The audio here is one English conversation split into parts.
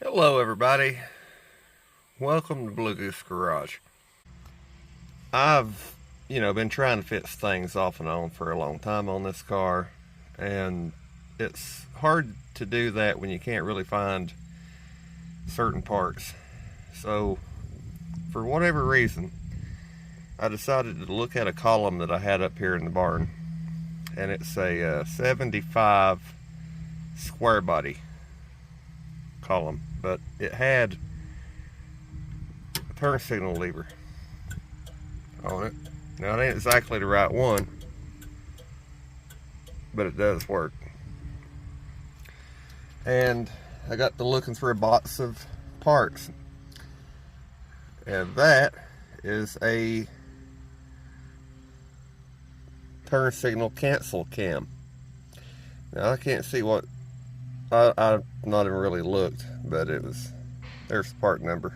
Hello everybody, welcome to Blue Goose Garage. I've, been trying to fix things off and on for a long time on this car, and it's hard to do that when you can't really find certain parts. So, for whatever reason, I decided to look at a column that I had up here in the barn, and it's a 75 square body column, but it had a turn signal lever on it. Now it ain't exactly the right one, but it does work. And I got to looking through a box of parts, and that is a turn signal cancel cam. Now I can't see what I've not even really looked, but there's the part number.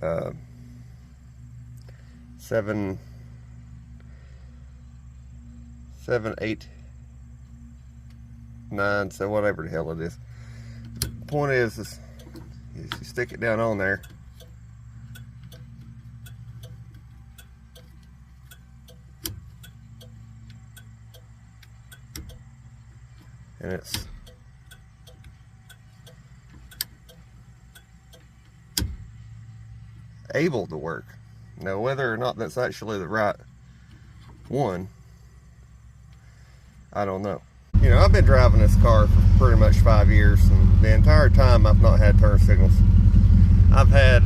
789, so whatever the hell it is. The point is you stick it down on there, and it's able to work. Now whether or not that's actually the right one, I don't know. I've been driving this car for pretty much 5 years, and the entire time I've not had turn signals. I've had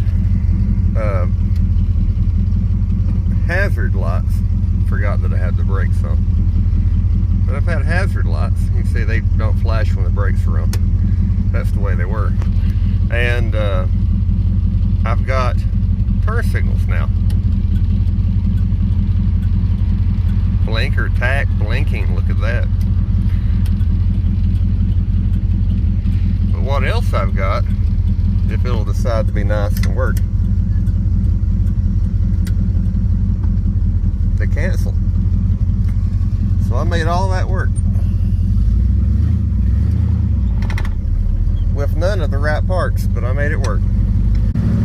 hazard lights. Forgot that I had the brakes on. But I've had hazard lights. You can see they don't flash when the brakes are on. That's the way they were. And I've got turn signals now. Blinker, tack, blinking, look at that. But what else I've got, if it'll decide to be nice and work, the cancel. So I made all that work with none of the right parts, but I made it work.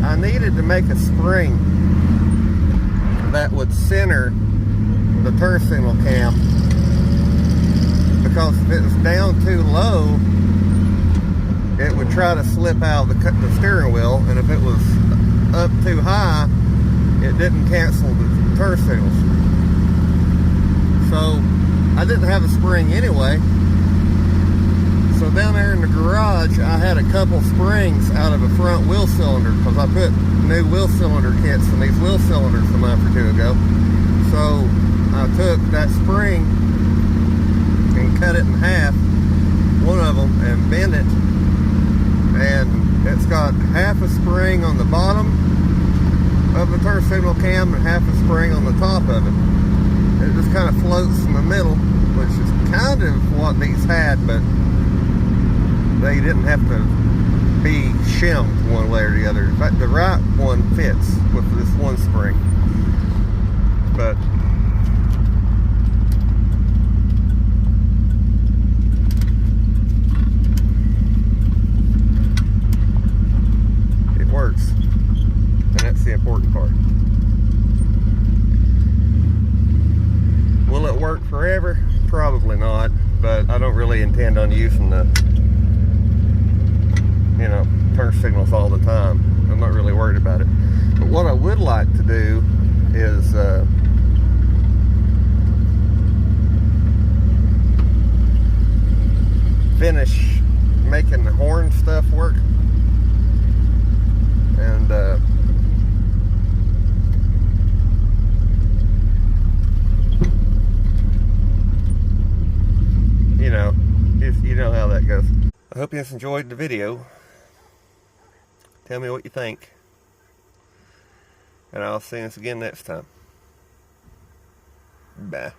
I needed to make a spring that would center the turn signal cam, because if it was down too low, it would try to slip out of the steering wheel, and if it was up too high, it didn't cancel the turn signals. So I didn't have a spring anyway. So down there in the garage, I had a couple springs out of a front wheel cylinder, because I put new wheel cylinder kits in these wheel cylinders a month or two ago. So I took that spring and cut it in half, one of them, and bent it, and it's got half a spring on the bottom of the turn signal cam and half a spring on the top of it. And it just kind of floats in the middle, which is kind of what these had, but they didn't have to be shimmed one way or the other. In fact, the right one fits with this one spring. But it works, and that's the important part. Will it work forever? Probably not, but I don't really intend on using the turn signals all the time. I'm not really worried about it. But what I would like to do is finish making the horn stuff work, and you know how that goes. I hope you guys enjoyed the video. Tell me what you think, and I'll see us again next time. Bye.